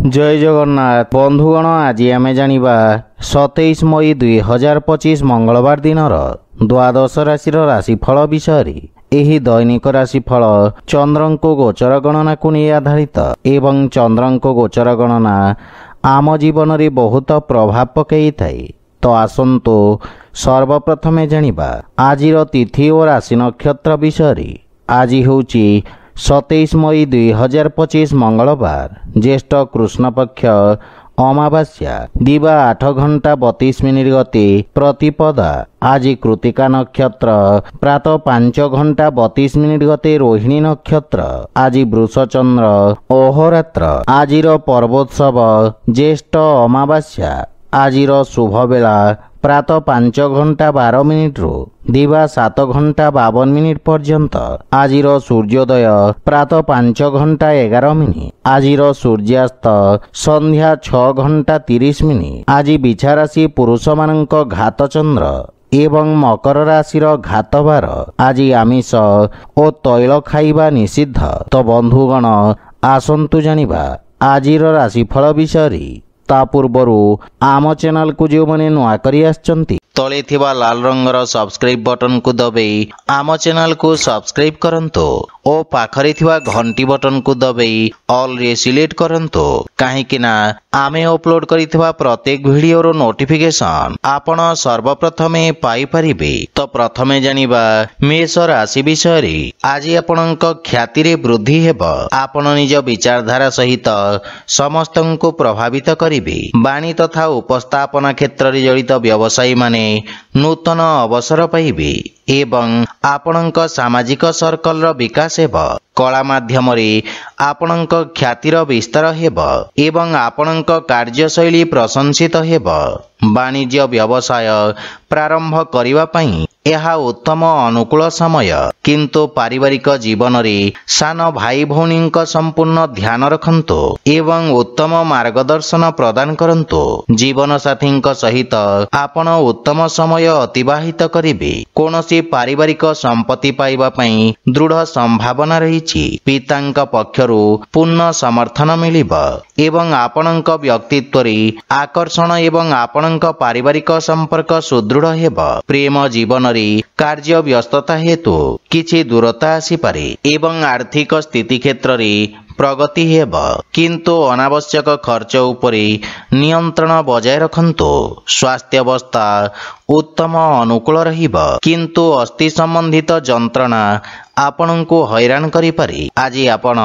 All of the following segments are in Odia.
जय जगन्नाथ बंधुगण आज आम जानिबा 27 मई 2025 मंगलवार दिन द्वादश राशि राशिफल विषय। एही दैनिक राशिफल चंद्रंको गोचर गणना को नहीं आधारित एवं चंद्रंको गोचर गणना आम जीवन रे बहुत प्रभाव पकई थाए। तो आसंतु सर्वप्रथमे जानिबा आजिर तिथि और राशि नक्षत्र विषय। आज होउची 27 मई 2025 मंगलवार ज्येष्ठ कृष्ण पक्ष अमावास्या दिवा 8 घंटा 32 मिनिट गति प्रतिपदा। आज कृतिका नक्षत्र प्रातः 5 घंटा 32 मिनिट गति रोहिणी नक्षत्र। आज वृषचंद्र अहोरात्र। आजिर पर्वोत्सव ज्येष्ठ अमावास्या। आजिर शुभ बेला प्रातः 5 घंटा 12 मिनिट रु दिवा 7 घंटा 52 मिनिट पर्यंत। आजिर सूर्योदय प्रातः 5 घंटा 11 मिनिट। आजिर सूर्यास्त संध्या 6 घंटा 30 मिनिट। आज बिछा राशि पुरुष मानक घात चंद्र एवं मकर राशि घातबार। आज आमिष और तैल खाइबा निषिद्ध। तो बंधुगण आसंतु जानिबा आजिर राशिफल विषय। ता पूर्वरु आम चैनल को जो मैंने नुआ करी आछंती तले थिबा लाल रंगर सब्सक्राइब बटन को दबाई आम चैनल को सब्सक्राइब करंतो और पाखरे थिबा घंटी बटन को दबाई ऑल रे सिलेक्ट करंतो। काहेकि ना आमे अपलोड करिथिबा प्रत्येक वीडियो रो नोटिफिकेशन आपण सर्वप्रथमे पाई परिबे। तो प्रथमे जानिबा मेष राशि विषय। आज आपणक ख्याति रे वृद्धि हेब। आपण निज विचारधारा सहित समस्तंको प्रभावित करिबे। वाणी तथा उपस्थापना क्षेत्र रे जड़ित व्यवसायी माने नूतन अवसर पाइबे एवं आपणक सामाजिक सर्कल रो विकास हेब। कला माध्यम रे आपणक ख्यातिर विस्तार हेब एवं आपणक कार्यशैली प्रशंसित हेब। वाणिज्य व्यवसाय प्रारंभ करिवा पई यह उत्तम अनुकूल समय। किंतु पारिवारिक जीवन रे सान भाई भौणी संपूर्ण ध्यान रखंतु एवं उत्तम मार्गदर्शन प्रदान करंतु। जीवन साथी सहित आपण उत्तम समय अतिबाहित करिवे। कोनोसी पारिवारिक संपत्ति पाइबा पई दृढ़ संभावना रहिछि। पितांक पक्षरु पूर्ण समर्थन मिलिबा एवं आपणक व्यक्तित्व रे आकर्षण एवं आपणक पारिवारिक संपर्क सुदृढ़ हेब। प्रेम जीवन रे कार्य व्यस्तता हेतु किछि दूरता आसी पारे एवं आर्थिक स्थिति क्षेत्र रे प्रगति हेब। किंतु अनावश्यक खर्च उपरे नियंत्रण बजाय रखंतु। स्वास्थ्य अवस्था उत्तम अनुकूल रहिब। किंतु अस्थि संबंधित जंत्रणा आपणको हैरान करि पारे। आज आपण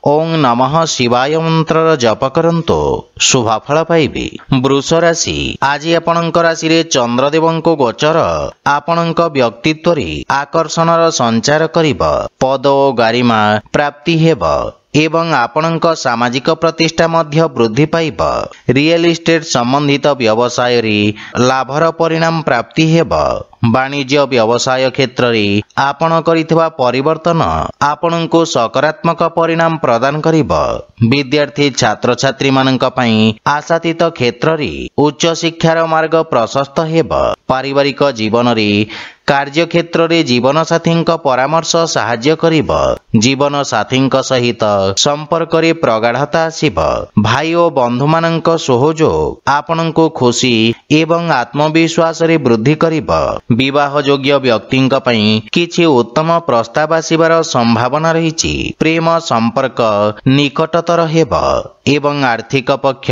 ओं नमः शिवाय मंत्र जप करंतु शुभफल पाइबे। वृष राशि। आज आपणक राशि रे चंद्रदेवंको गोचर आपणक व्यक्तित्व रे आकर्षणर संचार करिब। पद ओ गारिमा प्राप्ति हेब एवं आपणक सामाजिक प्रतिष्ठा मध्य वृद्धि पाइब। रियल इस्टेट संबंधित व्यवसाय रे लाभर परिणाम प्राप्ति हेब। वाणिज्य व्यवसाय क्षेत्र रे आपण करिथिबा परिवर्तन आपणको सकारात्मक परिणाम प्रदान करिब। विद्यार्थी छात्र छात्री मानक पई आशातीत क्षेत्र रे उच्च शिक्षार मार्ग प्रशस्त हेब। पारिवारिक जीवन रे कार्य क्षेत्र रे जीवन साथी परामर्श साहाय्य करिब। जीवन साथी सहित संपर्क रे प्रगाढ़ता आसिब। भाई और बंधु मानक सहयोग आपणको खुशी एवं आत्मविश्वास रे वृद्धि करिब। विवाह योग्य व्यक्ति किछि उत्तम प्रस्ताव आसिबार संभावना रहिछि। प्रेम संपर्क निकटतर हेब एवं आर्थिक पक्ष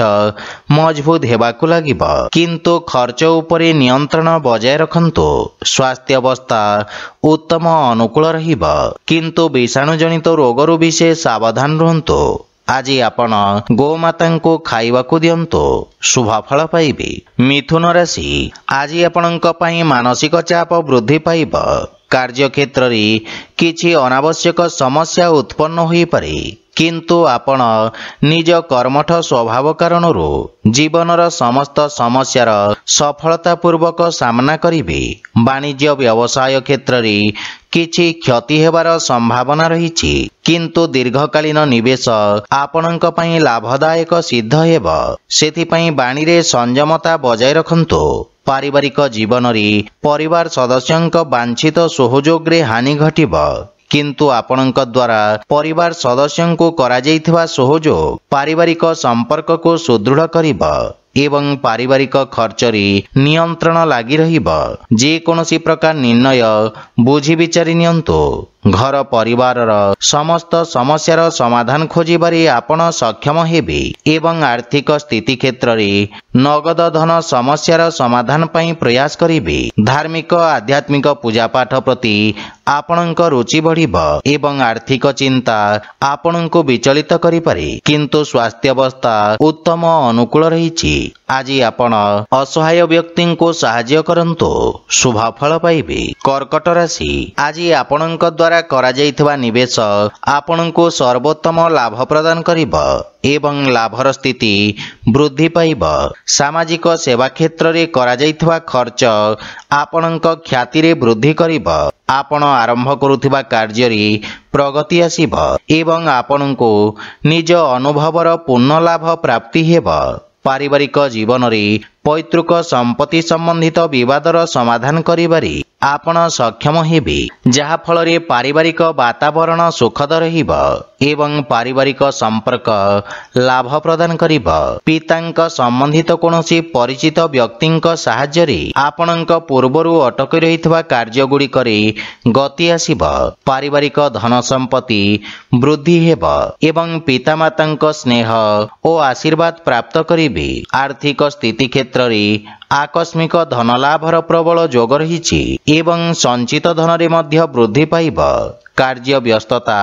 मजबूत हेबाकु लागिब। किंतु खर्च उपरे नियंत्रण बजाय रखंतु। स्वास्थ्य अवस्था उत्तम अनुकूल रहिब। किंतु विषाणु जनित रोगरु विशेष सावधान रहंतु। आज आपण गोमाता को खाइबाकू दियंतु शुभफल पाइबे। मिथुन राशि। आज आपणक पई मानसिक चाप वृद्धि पाइब। कार्य क्षेत्र रे किछि अनावश्यक समस्या उत्पन्न होई पारे। किंतु आपण निज कर्मठ स्वभाव कारण जीवनर समस्त समस्यार सफलता पूर्वक सामना करिवे। वाणिज्य व्यवसाय क्षेत्र रे किछि क्षति हेबार संभावना रहिछि। किंतु दीर्घकालीन निवेश आपणक पई लाभदायक सिद्ध हेब। सेथिपई वाणी रे संयमता बजाय रखंतु। पारिवारिक जीवन रे परिवार सदस्यंक वांछित सहयोग रे हानि घटिब। किंतु आपणଙ୍କ द्वारा परिवार सदस्यଙ୍କୁ कराଯାଇଥିବା सहयोग पारिवारिक संपर्क को सुदृढ़ करिबा एवं पारिवारिक खर्चरी नियंत्रण लागि रहिबा। जे कोनोसी प्रकार निर्णय बुझी विचारि नियंतु। घर परिवार समस्त समस्यार समाधान खोजिबारे आपण सक्षम हेबे एवं आर्थिक स्थिति क्षेत्र में नगद धन समस्यार समाधान पई प्रयास करिबे। धार्मिक आध्यात्मिक पूजा पाठ प्रति आपणक रुचि बढ़िबा एवं आर्थिक चिंता आपणको विचलित करि पारे, किंतु स्वास्थ्य अवस्था उत्तम अनुकूल रहिछि। आज आपण असहाय व्यक्ति को साहाय्य करंतु, शुभ फल पाइबे। कर्कट राशि, आज आपणक द्वारा करा जाइथिबा निवेश आपणको सर्वोत्तम लाभ प्रदान करिबा एवं लाभर स्थिति वृद्धि पाइबा। सामाजिक सेवा क्षेत्र रे करा जाइथिबा खर्च आपणक ख्याति रे वृद्धि करिबा। आपण आरंभ करुथिबा कार्य रे प्रगति आसीबा एवं आपणको निज अनुभवर पूर्ण लाभ प्राप्ति हेबा। पारिवारिक जीवन रे पैतृक संपत्ति संबंधित विवादर समाधान करिबारे आपण सक्षम हेबे, जहा फल रे पारिवारिक वातावरण सुखद रहिबा एवं पारिवारिक संपर्क लाभ प्रदान करिबा। पितांक संबंधित कोनोसी परिचित व्यक्तिंक सहाय्य रे आपणक पूर्वरु अटकी रहितबा कार्य गुड़िक रे गति आसीबा। पारिवारिक धन संपत्ति वृद्धि हेबा एवं पितामातांक स्नेह और आशीर्वाद प्राप्त करिबे। आर्थिक स्थिति क्षेत्र रे आकस्मिक धन लाभर प्रबल जोग रहिछि एवं संचित धन रे मध्य वृद्धि पाइबा। कार्य व्यस्तता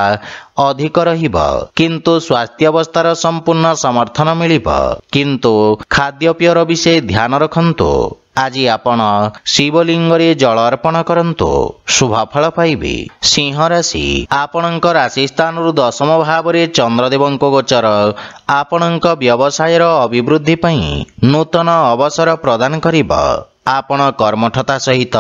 अधिक रहिबा, किंतु स्वास्थ्य अवस्थार संपूर्ण समर्थन मिलिबा। किंतु खाद्यपेयर विषय ध्यान रखंतु। आज आपण शिवलिंग रे जल अर्पण करंतु, शुभ फल पाइबे। सिंह राशि, आपणक राशि स्थान दशम भाव रे चंद्रदेवंक गोचर आपणक व्यवसायर अभिवृद्धि पई नूतन अवसर प्रदान करिबा। आपण कर्मठता सहित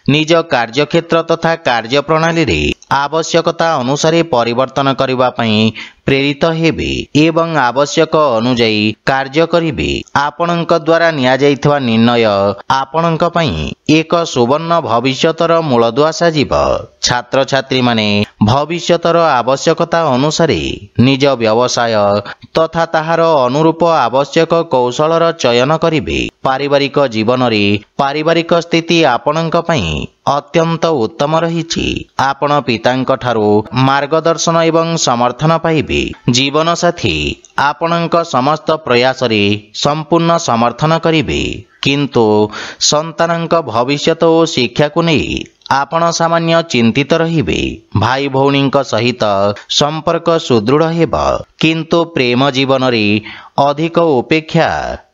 निज कार्यक्षेत्र तथा कार्य प्रणाली रे आवश्यकता अनुसार परिवर्तन करिबा पई प्रेरित हेबे एवं आवश्यक अनुଯାयी कार्य करिबे। आपणक द्वारा निया जाइथवा निर्णय आपणक पई एक सुवर्ण भविष्यतर मूलदुआ साजिबा। छात्र छात्री माने भविष्यतर आवश्यकता अनुसार निज व्यवसाय तथा ताहार अनुरूप आवश्यक कौशलर चयन करिबे। पारिवारिक जीवन रे पारिवारिक स्थिति आपणक पई अत्यंत उत्तम रहिछि। आपण पितांक ठारू मार्गदर्शन एवं समर्थन पाइबे। जीवन साथी आपणक समस्त प्रयास रे संपूर्ण समर्थन करिबे, किंतु संतानक भविष्यत और शिक्षा को नहीं आपण सामान्य चिंतित रहिबे। भाई भौणींक सहित संपर्क सुदृढ़ हेबा, किंतु प्रेम जीवन रे अधिक उपेक्षा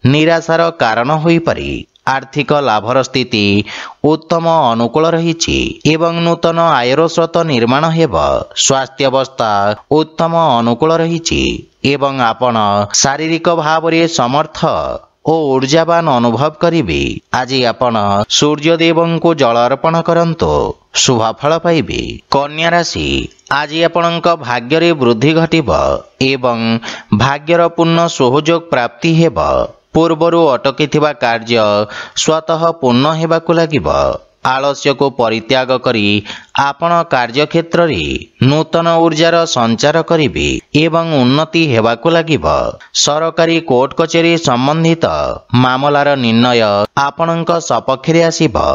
निराशार कारण होई पारे। आर्थिक लाभर स्थिति उत्तम अनुकूल रहिछि एवं नूतन आयर स्रोत निर्माण हेबा। स्वास्थ्य अवस्था उत्तम अनुकूल रहिछि एवं आपण शारीरिक भाव रे समर्थ ओ ऊर्जावान अनुभव करिबे। आज आपण सूर्यदेवं को जल अर्पण करंतु, शुभ फल पाइबे। कन्या राशि, आज आपणक भाग्य रे वृद्धि घटिबा एवं भाग्यर पूर्ण सहयोग प्राप्ति हेबा। पूर्वरु अटकी कार्य स्वतः पूर्ण हेबाकु लागिबा। आलस्य को परित्याग करी आपण कार्यक्षेत्र रे नूतन ऊर्जार संचार करिबे एवं उन्नति हेबाकु लागिबा। सरकारी कोर्ट कचेरी संबंधित मामलार निर्णय आपणक सपक्ष रे आसीबा।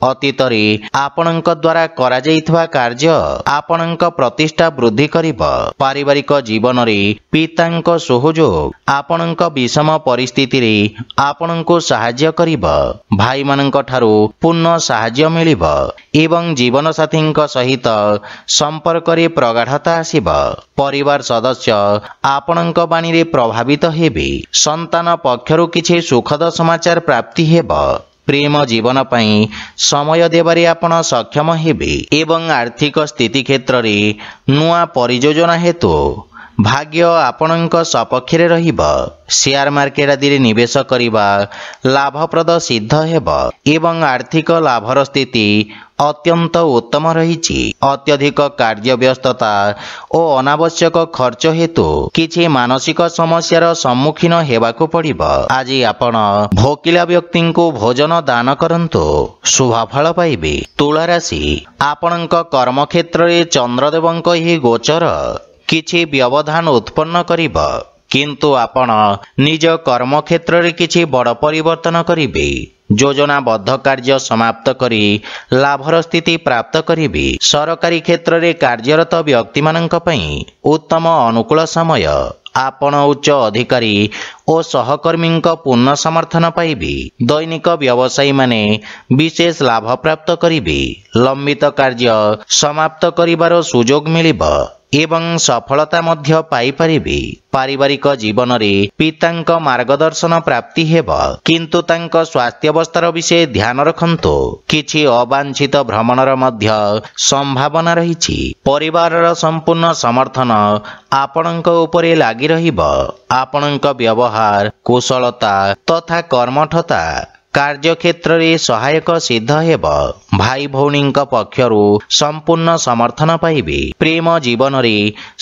अतीत रे आपणक द्वारा करा जाइथवा कार्य आपणक प्रतिष्ठा वृद्धि करिबा। पारिवारिक जीवन रे पितांक सहयोग आपणक विषम परिस्थिति रे आपणको सहाय्य करिबा। भाई मानक ठारू पूर्ण सहाय्य मिलिबा एवं जीवन साथींक सहित संपर्क रे प्रगाढ़ता आसीबा। परिवार सदस्य आपणक बाणी रे प्रभावित हेबे। संतान पक्षरु किछि सुखद समाचार प्राप्ति हेबा। प्रेम जीवन पई समय देबारे आपण सक्षम हेबे एवं आर्थिक स्थिति क्षेत्र रे नुआ परियोजना हेतु ଭାଗ୍ୟ ଆପଣଙ୍କ ସପକ୍ଷରେ ରହିବ। ସେୟାର ମାର୍କେଟ ଆଦିରେ ନିବେଶ କରିବା ଲାଭପ୍ରଦ ସିଦ୍ଧ ହେବ ଏବଂ ଆର୍ଥିକ ଲାଭର ସ୍ଥିତି ଅତ୍ୟନ୍ତ ଉତ୍ତମ ରହିଛି। ଅତ୍ୟଧିକ କାର୍ଯ୍ୟବ୍ୟସ୍ତତା ଓ ଅନାବଶ୍ୟକ ଖର୍ଚ୍ଚ ହେତୁ କିଛି ମାନସିକ ସମସ୍ୟାର ସମ୍ମୁଖୀନ ହେବାକୁ ପଡ଼ିବ। ଆଜି ଆପଣ ଭୋକିଲା ବ୍ୟକ୍ତିଙ୍କୁ ଭୋଜନ ଦାନ କରନ୍ତୁ, ଶୁଭଫଳ ପାଇବେ। ତୁଳା ରାଶି, ଆପଣଙ୍କ କର୍ମକ୍ଷେତ୍ରରେ ଚନ୍ଦ୍ରଦେବଙ୍କ ଏହି ଗୋଚର କିଛି ବ୍ୟବଧାନ ଉତ୍ପନ୍ନ କରିବ, କିନ୍ତୁ ଆପଣ ନିଜ କର୍ମକ୍ଷେତ୍ରରେ କିଛି ବଡ଼ ପରିବର୍ତ୍ତନ କରିବେ। ଯୋଜନାବଦ୍ଧ କାର୍ଯ୍ୟ ସମାପ୍ତ କରି ଲାଭର ସ୍ଥିତି ପ୍ରାପ୍ତ କରିବେ। ସରକାରୀ କ୍ଷେତ୍ରରେ କାର୍ଯ୍ୟରତ ବ୍ୟକ୍ତିମାନଙ୍କ ପାଇଁ ଉତ୍ତମ ଅନୁକୂଳ ସମୟ। ଆପଣ ଉଚ୍ଚ ଅଧିକାରୀ ଓ ସହକର୍ମୀଙ୍କ ପୂର୍ଣ୍ଣ ସମର୍ଥନ ପାଇବେ। ଦୈନିକ ବ୍ୟବସାୟୀମାନେ ବିଶେଷ ଲାଭ ପ୍ରାପ୍ତ କରିବେ। ଲମ୍ବିତ କାର୍ଯ୍ୟ ସମାପ୍ତ କରିବାର ସୁଯୋଗ ମିଳିବ ଏବଂ ସଫଳତା ମଧ୍ୟ ପାଇପାରିବେ। ପାରିବାରିକ ଜୀବନରେ ପିତାଙ୍କ ମାର୍ଗଦର୍ଶନ ପ୍ରାପ୍ତି ହେବ, କିନ୍ତୁ ତାଙ୍କ ସ୍ୱାସ୍ଥ୍ୟାବସ୍ଥାର ବିଷୟ ଧ୍ୟାନ ରଖନ୍ତୁ। କିଛି ଅବାଞ୍ଛିତ ଭ୍ରମଣର ମଧ୍ୟ ସମ୍ଭାବନା ରହିଛି। ପରିବାରର ସମ୍ପୂର୍ଣ୍ଣ ସମର୍ଥନ ଆପଣଙ୍କ ଉପରେ ଲାଗି ରହିବ। ଆପଣଙ୍କ ବ୍ୟବହାର, କୁଶଳତା ତଥା କର୍ମଠତା କାର୍ଯ୍ୟକ୍ଷେତ୍ରରେ ସହାୟକ ସିଦ୍ଧ ହେବ। ଭାଇ ଭଉଣୀଙ୍କ ପକ୍ଷରୁ ସମ୍ପୂର୍ଣ୍ଣ ସମର୍ଥନ ପାଇବେ। ପ୍ରେମ ଜୀବନରେ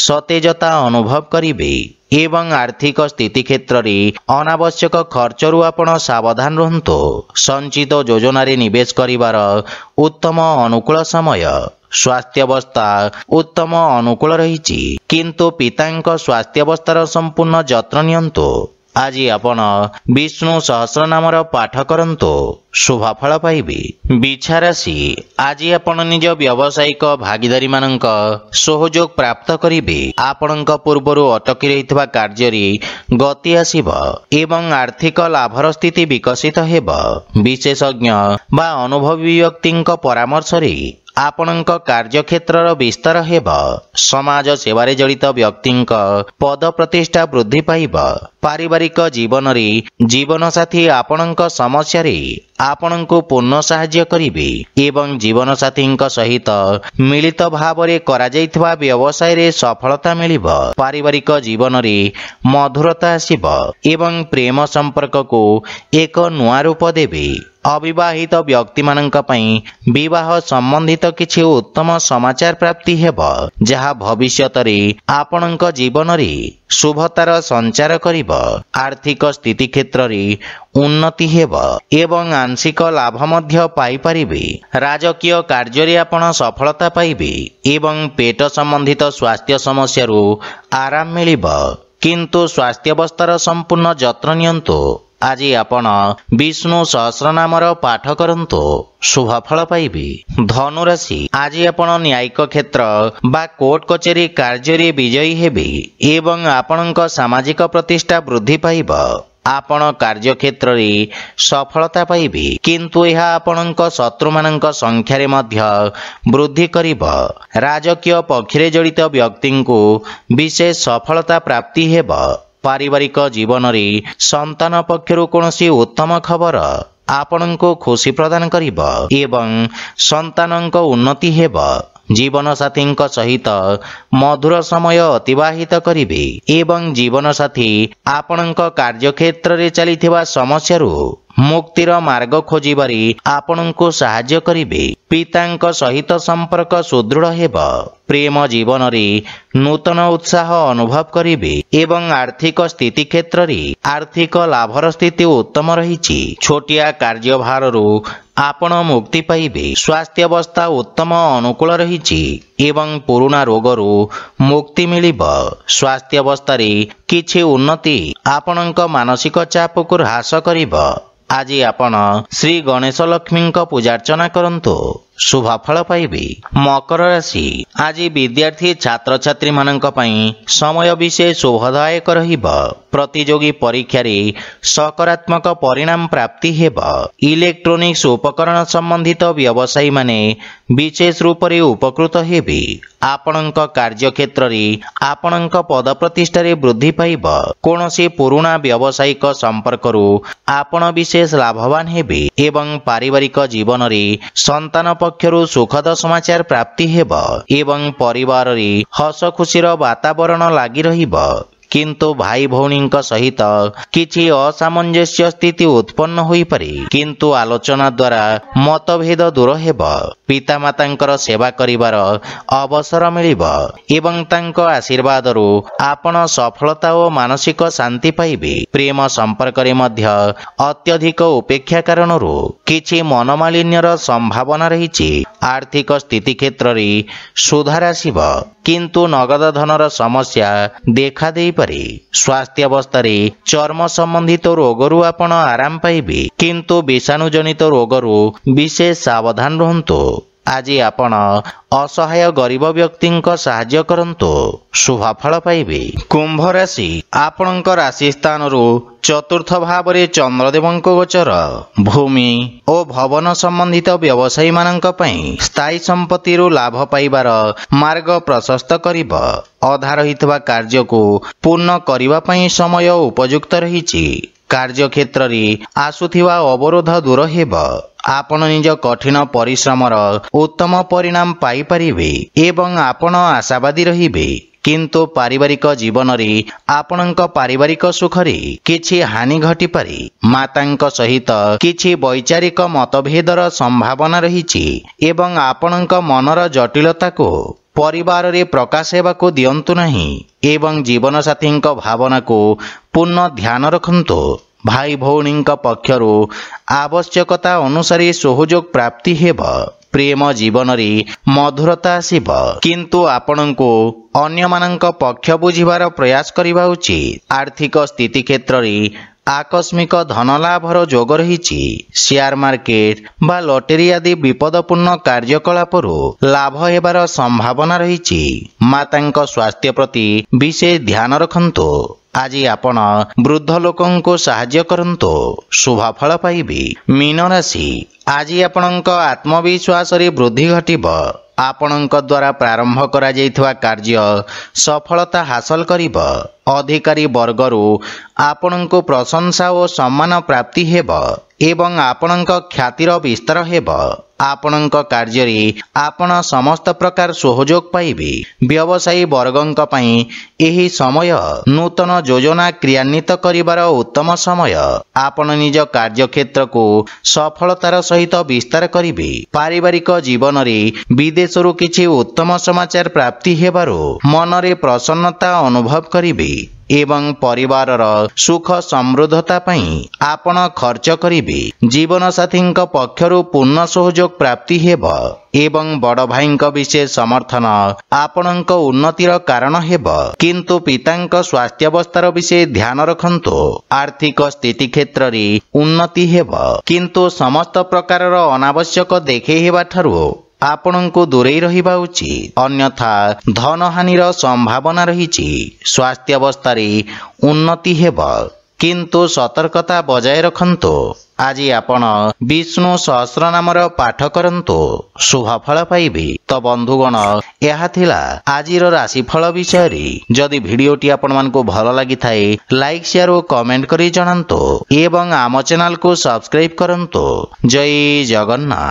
ସତେଜତା ଅନୁଭବ କରିବେ ଏବଂ ଆର୍ଥିକ ସ୍ଥିତି କ୍ଷେତ୍ରରେ ଅନାବଶ୍ୟକ ଖର୍ଚ୍ଚରୁ ଆପଣ ସାବଧାନ ରୁହନ୍ତୁ। ସଞ୍ଚିତ ଯୋଜନାରେ ନିବେଶ କରିବାର ଉତ୍ତମ ଅନୁକୂଳ ସମୟ। ସ୍ୱାସ୍ଥ୍ୟାବସ୍ଥା ଉତ୍ତମ ଅନୁକୂଳ ରହିଛି, କିନ୍ତୁ ପିତାଙ୍କ ସ୍ୱାସ୍ଥ୍ୟାବସ୍ଥାର ସମ୍ପୂର୍ଣ୍ଣ ଯତ୍ନ ନିଅନ୍ତୁ। ଆଜି ଆପଣ ବିଷ୍ଣୁ ସହସ୍ରନାମର ପାଠ କରନ୍ତୁ, ଶୁଭଫଳ ପାଇବେ। ବିଛା ରାଶି, ଆଜି ଆପଣ ନିଜ ବ୍ୟବସାୟିକ ଭାଗିଦାରୀମାନଙ୍କ ସହଯୋଗ ପ୍ରାପ୍ତ କରିବେ। ଆପଣଙ୍କ ପୂର୍ବରୁ ଅଟକି ରହିଥିବା କାର୍ଯ୍ୟରେ ଗତି ଆସିବ ଏବଂ ଆର୍ଥିକ ଲାଭର ସ୍ଥିତି ବିକଶିତ ହେବ। ବିଶେଷଜ୍ଞ ବା ଅନୁଭବୀ ବ୍ୟକ୍ତିଙ୍କ ପରାମର୍ଶରେ ଆପଣଙ୍କ କାର୍ଯ୍ୟକ୍ଷେତ୍ରର ବିସ୍ତାର ହେବ। ସମାଜ ସେବାରେ ଜଡ଼ିତ ବ୍ୟକ୍ତିଙ୍କ ପଦ ପ୍ରତିଷ୍ଠା ବୃଦ୍ଧି ପାଇବ। ପାରିବାରିକ ଜୀବନରେ ଜୀବନସାଥୀ ଆପଣଙ୍କ ସମସ୍ୟାରେ ଆପଣଙ୍କୁ ପୂର୍ଣ୍ଣ ସାହାଯ୍ୟ କରିବେ ଏବଂ ଜୀବନସାଥୀଙ୍କ ସହିତ ମିଳିତ ଭାବରେ କରାଯାଇଥିବା ବ୍ୟବସାୟରେ ସଫଳତା ମିଳିବ। ପାରିବାରିକ ଜୀବନରେ ମଧୁରତା ଆସିବ ଏବଂ ପ୍ରେମ ସମ୍ପର୍କକୁ ଏକ ନୂଆ ରୂପ ଦେବେ। ଅବିବାହିତ ବ୍ୟକ୍ତିମାନଙ୍କ ପାଇଁ ବିବାହ ସମ୍ବନ୍ଧିତ କିଛି ଉତ୍ତମ ସମାଚାର ପ୍ରାପ୍ତି ହେବ, ଯାହା ଭବିଷ୍ୟତରେ ଆପଣଙ୍କ ଜୀବନରେ ଶୁଭତାର ସଞ୍ଚାର କରିବ। ଆର୍ଥିକ ସ୍ଥିତି କ୍ଷେତ୍ରରେ ଉନ୍ନତି ହେବ ଏବଂ ଆଂଶିକ ଲାଭ ମଧ୍ୟ ପାଇପାରିବେ। ରାଜକୀୟ କାର୍ଯ୍ୟରେ ଆପଣ ସଫଳତା ପାଇବେ ଏବଂ ପେଟ ସମ୍ବନ୍ଧିତ ସ୍ୱାସ୍ଥ୍ୟ ସମସ୍ୟାରୁ ଆରାମ ମିଳିବ, କିନ୍ତୁ ସ୍ୱାସ୍ଥ୍ୟାବସ୍ଥାର ସମ୍ପୂର୍ଣ୍ଣ ଯତ୍ନ ନିଅନ୍ତୁ। ଆଜି ଆପଣ ବିଷ୍ଣୁ ସହସ୍ରନାମର ପାଠ କରନ୍ତୁ, ଶୁଭଫଳ ପାଇବେ। ଧନୁରାଶି, ଆଜି ଆପଣ ନ୍ୟାୟିକ କ୍ଷେତ୍ର ବା କୋର୍ଟ କଚେରୀ କାର୍ଯ୍ୟରେ ବିଜୟୀ ହେବେ ଏବଂ ଆପଣଙ୍କ ସାମାଜିକ ପ୍ରତିଷ୍ଠା ବୃଦ୍ଧି ପାଇବ। ଆପଣ କାର୍ଯ୍ୟକ୍ଷେତ୍ରରେ ସଫଳତା ପାଇବେ, କିନ୍ତୁ ଏହା ଆପଣଙ୍କ ଶତ୍ରୁମାନଙ୍କ ସଂଖ୍ୟାରେ ମଧ୍ୟ ବୃଦ୍ଧି କରିବ। ରାଜକୀୟ ପକ୍ଷରେ ଜଡ଼ିତ ବ୍ୟକ୍ତିଙ୍କୁ ବିଶେଷ ସଫଳତା ପ୍ରାପ୍ତି ହେବ। ପାରିବାରିକ ଜୀବନରେ ସନ୍ତାନ ପକ୍ଷରୁ କୌଣସି ଉତ୍ତମ ଖବର ଆପଣଙ୍କୁ ଖୁସି ପ୍ରଦାନ କରିବ ଏବଂ ସନ୍ତାନଙ୍କ ଉନ୍ନତି ହେବ। ଜୀବନସାଥୀଙ୍କ ସହିତ ମଧୁର ସମୟ ଅତିବାହିତ କରିବେ ଏବଂ ଜୀବନସାଥୀ ଆପଣଙ୍କ କାର୍ଯ୍ୟକ୍ଷେତ୍ରରେ ଚାଲିଥିବା ସମସ୍ୟାରୁ ମୁକ୍ତିର ମାର୍ଗ ଖୋଜିବାରେ ଆପଣଙ୍କୁ ସାହାଯ୍ୟ କରିବେ। ପିତାଙ୍କ ସହିତ ସମ୍ପର୍କ ସୁଦୃଢ଼ ହେବ। ପ୍ରେମ ଜୀବନରେ ନୂତନ ଉତ୍ସାହ ଅନୁଭବ କରିବେ ଏବଂ ଆର୍ଥିକ ସ୍ଥିତି କ୍ଷେତ୍ରରେ ଆର୍ଥିକ ଲାଭର ସ୍ଥିତି ଉତ୍ତମ ରହିଛି। ଛୋଟିଆ କାର୍ଯ୍ୟଭାରରୁ ଆପଣ ମୁକ୍ତି ପାଇବେ। ସ୍ୱାସ୍ଥ୍ୟାବସ୍ଥା ଉତ୍ତମ ଅନୁକୂଳ ରହିଛି ଏବଂ ପୁରୁଣା ରୋଗରୁ ମୁକ୍ତି ମିଳିବ। ସ୍ୱାସ୍ଥ୍ୟାବସ୍ଥାରେ କିଛି ଉନ୍ନତି ଆପଣଙ୍କ ମାନସିକ ଚାପକୁ ହ୍ରାସ କରିବ। ଆଜି ଆପଣ ଶ୍ରୀ ଗଣେଶ ଲକ୍ଷ୍ମୀଙ୍କ ପୂଜାର୍ଚ୍ଚନା କରନ୍ତୁ, ଶୁଭଫଳ ପାଇବେ। ମକର ରାଶି, ଆଜି ବିଦ୍ୟାର୍ଥୀ ଛାତ୍ରଛାତ୍ରୀମାନଙ୍କ ପାଇଁ ସମୟ ବିଶେଷ ଶୁଭଦାୟକ ରହିବ। ପ୍ରତିଯୋଗୀ ପରୀକ୍ଷାରେ ସକାରାତ୍ମକ ପରିଣାମ ପ୍ରାପ୍ତି ହେବ। ଇଲେକ୍ଟ୍ରୋନିକ୍ସ ଉପକରଣ ସମ୍ବନ୍ଧିତ ବ୍ୟବସାୟୀମାନେ ବିଶେଷ ରୂପରେ ଉପକୃତ ହେବେ। ଆପଣଙ୍କ କାର୍ଯ୍ୟକ୍ଷେତ୍ରରେ ଆପଣଙ୍କ ପଦ ପ୍ରତିଷ୍ଠାରେ ବୃଦ୍ଧି ପାଇବ। କୌଣସି ପୁରୁଣା ବ୍ୟବସାୟିକ ସମ୍ପର୍କରୁ ଆପଣ ବିଶେଷ ଲାଭବାନ ହେବେ ଏବଂ ପାରିବାରିକ ଜୀବନରେ ସନ୍ତାନ ପକ୍ଷରୁ ସୁଖଦ ସମାଚାର ପ୍ରାପ୍ତି ହେବ ଏବଂ ପରିବାରରେ ହସ ଖୁସିର ବାତାବରଣ ଲାଗି ରହିବ। କିନ୍ତୁ ଭାଇ ଭଉଣୀଙ୍କ ସହିତ କିଛି ଅସାମଞ୍ଜସ୍ୟ ସ୍ଥିତି ଉତ୍ପନ୍ନ ହୋଇପାରେ। କିନ୍ତୁ ଆଲୋଚନା ଦ୍ୱାରା ମତଭେଦ ଦୂର ହେବ। ପିତାମାତାଙ୍କର ସେବା କରିବାର ଅବସର ମିଳିବ ଏବଂ ତାଙ୍କ ଆଶୀର୍ବାଦରୁ ଆପଣ ସଫଳତା ଓ ମାନସିକ ଶାନ୍ତି ପାଇବେ। ପ୍ରେମ ସମ୍ପର୍କରେ ମଧ୍ୟ ଅତ୍ୟଧିକ ଉପେକ୍ଷା କାରଣରୁ କିଛି ମନମାଳିନ୍ୟର ସମ୍ଭାବନା ରହିଛି। ଆର୍ଥିକ ସ୍ଥିତି କ୍ଷେତ୍ରରେ ସୁଧାର ଆସିବ, କିନ୍ତୁ ନଗଦ ଧନର ସମସ୍ୟା ଦେଖା ଦେଇପାରେ। ସ୍ୱାସ୍ଥ୍ୟାବସ୍ଥାରେ ଚର୍ମ ସମ୍ବନ୍ଧିତ ରୋଗରୁ ଆପଣ ଆରାମ ପାଇବେ, କିନ୍ତୁ ବିଷାଣୁଜନିତ ରୋଗରୁ ବିଶେଷ ସାବଧାନ ରୁହନ୍ତୁ। ଆଜି ଆପଣ ଅସହାୟ ଗରିବ ବ୍ୟକ୍ତିଙ୍କ ସାହାଯ୍ୟ କରନ୍ତୁ, ଶୁଭଫଳ ପାଇବେ। କୁମ୍ଭ ରାଶି, ଆପଣଙ୍କ ରାଶି ସ୍ଥାନରୁ ଚତୁର୍ଥ ଭାବରେ ଚନ୍ଦ୍ରଦେବଙ୍କ ଗୋଚର ଭୂମି ଓ ଭବନ ସମ୍ବନ୍ଧିତ ବ୍ୟବସାୟୀମାନଙ୍କ ପାଇଁ ସ୍ଥାୟୀ ସମ୍ପତ୍ତିରୁ ଲାଭ ପାଇବାର ମାର୍ଗ ପ୍ରଶସ୍ତ କରିବ। ଅଧା ରହିଥିବା କାର୍ଯ୍ୟକୁ ପୂର୍ଣ୍ଣ କରିବା ପାଇଁ ସମୟ ଉପଯୁକ୍ତ ରହିଛି। କାର୍ଯ୍ୟକ୍ଷେତ୍ରରେ ଆସୁଥିବା ଅବରୋଧ ଦୂର ହେବ। ଆପଣ ନିଜ କଠିନ ପରିଶ୍ରମର ଉତ୍ତମ ପରିଣାମ ପାଇପାରିବେ ଏବଂ ଆପଣ ଆଶାବାଦୀ ରହିବେ। କିନ୍ତୁ ପାରିବାରିକ ଜୀବନରେ ଆପଣଙ୍କ ପାରିବାରିକ ସୁଖରେ କିଛି ହାନି ଘଟିପାରେ। ମାତାଙ୍କ ସହିତ କିଛି ବୈଚାରିକ ମତଭେଦର ସମ୍ଭାବନା ରହିଛି ଏବଂ ଆପଣଙ୍କ ମନର ଜଟିଳତାକୁ ପରିବାରରେ ପ୍ରକାଶ ହେବାକୁ ଦିଅନ୍ତୁ ନାହିଁ ଏବଂ ଜୀବନସାଥୀଙ୍କ ଭାବନାକୁ ପୂର୍ଣ୍ଣ ଧ୍ୟାନ ରଖନ୍ତୁ। ଭାଇ ଭଉଣୀଙ୍କ ପକ୍ଷରୁ ଆବଶ୍ୟକତା ଅନୁସାରେ ସହଯୋଗ ପ୍ରାପ୍ତି ହେବ। ପ୍ରେମ ଜୀବନରେ ମଧୁରତା ଆସିବ, କିନ୍ତୁ ଆପଣଙ୍କୁ ଅନ୍ୟମାନଙ୍କ ପକ୍ଷ ବୁଝିବାର ପ୍ରୟାସ କରିବା ଉଚିତ। ଆର୍ଥିକ ସ୍ଥିତି କ୍ଷେତ୍ରରେ ଆକସ୍ମିକ ଧନଲାଭର ଯୋଗ ରହିଛି। ସେୟାର ମାର୍କେଟ ବା ଲଟେରୀ ଆଦି ବିପଦପୂର୍ଣ୍ଣ କାର୍ଯ୍ୟକଳାପରୁ ଲାଭ ହେବାର ସମ୍ଭାବନା ରହିଛି। ମାତାଙ୍କ ସ୍ୱାସ୍ଥ୍ୟ ପ୍ରତି ବିଶେଷ ଧ୍ୟାନ ରଖନ୍ତୁ। ଆଜି ଆପଣ ବୃଦ୍ଧ ଲୋକଙ୍କୁ ସାହାଯ୍ୟ କରନ୍ତୁ, ଶୁଭଫଳ ପାଇବେ। ମୀନ ରାଶି, ଆଜି ଆପଣଙ୍କ ଆତ୍ମବିଶ୍ୱାସରେ ବୃଦ୍ଧି ଘଟିବ। ଆପଣଙ୍କ ଦ୍ୱାରା ପ୍ରାରମ୍ଭ କରାଯାଇଥିବା କାର୍ଯ୍ୟ ସଫଳତା ହାସଲ କରିବ। ଅଧିକାରୀ ବର୍ଗରୁ ଆପଣଙ୍କୁ ପ୍ରଶଂସା ଓ ସମ୍ମାନ ପ୍ରାପ୍ତି ହେବ ଏବଂ ଆପଣଙ୍କ ଖ୍ୟାତିର ବିସ୍ତାର ହେବ। ଆପଣଙ୍କ କାର୍ଯ୍ୟରେ ଆପଣ ସମସ୍ତ ପ୍ରକାର ସହଯୋଗ ପାଇବେ। ବ୍ୟବସାୟୀ ବର୍ଗଙ୍କ ପାଇଁ ଏହି ସମୟ ନୂତନ ଯୋଜନା କ୍ରିୟାନ୍ୱିତ କରିବାର ଉତ୍ତମ ସମୟ। ଆପଣ ନିଜ କାର୍ଯ୍ୟକ୍ଷେତ୍ରକୁ ସଫଳତାର ସହିତ ବିସ୍ତାର କରିବେ। ପାରିବାରିକ ଜୀବନରେ ବିଦେଶରୁ କିଛି ଉତ୍ତମ ସମାଚାର ପ୍ରାପ୍ତି ହେବାରୁ ମନରେ ପ୍ରସନ୍ନତା ଅନୁଭବ କରିବେ ଏବଂ ପରିବାରର ସୁଖ ସମୃଦ୍ଧତା ପାଇଁ ଆପଣ ଖର୍ଚ୍ଚ କରିବେ। ଜୀବନସାଥୀଙ୍କ ପକ୍ଷରୁ ପୂର୍ଣ୍ଣ ସହଯୋଗ ପ୍ରାପ୍ତି ହେବ ଏବଂ ବଡ଼ ଭାଇଙ୍କ ବିଶେଷ ସମର୍ଥନ ଆପଣଙ୍କ ଉନ୍ନତିର କାରଣ ହେବ। କିନ୍ତୁ ପିତାଙ୍କ ସ୍ୱାସ୍ଥ୍ୟାବସ୍ଥାର ବିଷୟ ଧ୍ୟାନ ରଖନ୍ତୁ। ଆର୍ଥିକ ସ୍ଥିତି କ୍ଷେତ୍ରରେ ଉନ୍ନତି ହେବ, କିନ୍ତୁ ସମସ୍ତ ପ୍ରକାରର ଅନାବଶ୍ୟକ ଦେଖେଇ ହେବାଠାରୁ ଆପଣଙ୍କୁ ଦୂରେଇ ରହିବା ଉଚିତ, ଅନ୍ୟଥା ଧନହାନିର ସମ୍ଭାବନା ରହିଛି। ସ୍ୱାସ୍ଥ୍ୟାବସ୍ଥାରେ ଉନ୍ନତି ହେବ, କିନ୍ତୁ ସତର୍କତା ବଜାୟ ରଖନ୍ତୁ। ଆଜି ଆପଣ ବିଷ୍ଣୁ ସହସ୍ରନାମର ପାଠ କରନ୍ତୁ, ଶୁଭଫଳ ପାଇବେ। ତ ବନ୍ଧୁଗଣ, ଏହା ଥିଲା ଆଜିର ରାଶିଫଳ ବିଷୟରେ। ଯଦି ଭିଡ଼ିଓଟି ଆପଣମାନଙ୍କୁ ଭଲ ଲାଗିଥାଏ, ଲାଇକ୍, ସେୟାର ଓ କମେଣ୍ଟ କରି ଜଣାନ୍ତୁ ଏବଂ ଆମ ଚ୍ୟାନେଲକୁ ସବସ୍କ୍ରାଇବ୍ କରନ୍ତୁ। ଜୟ ଜଗନ୍ନାଥ।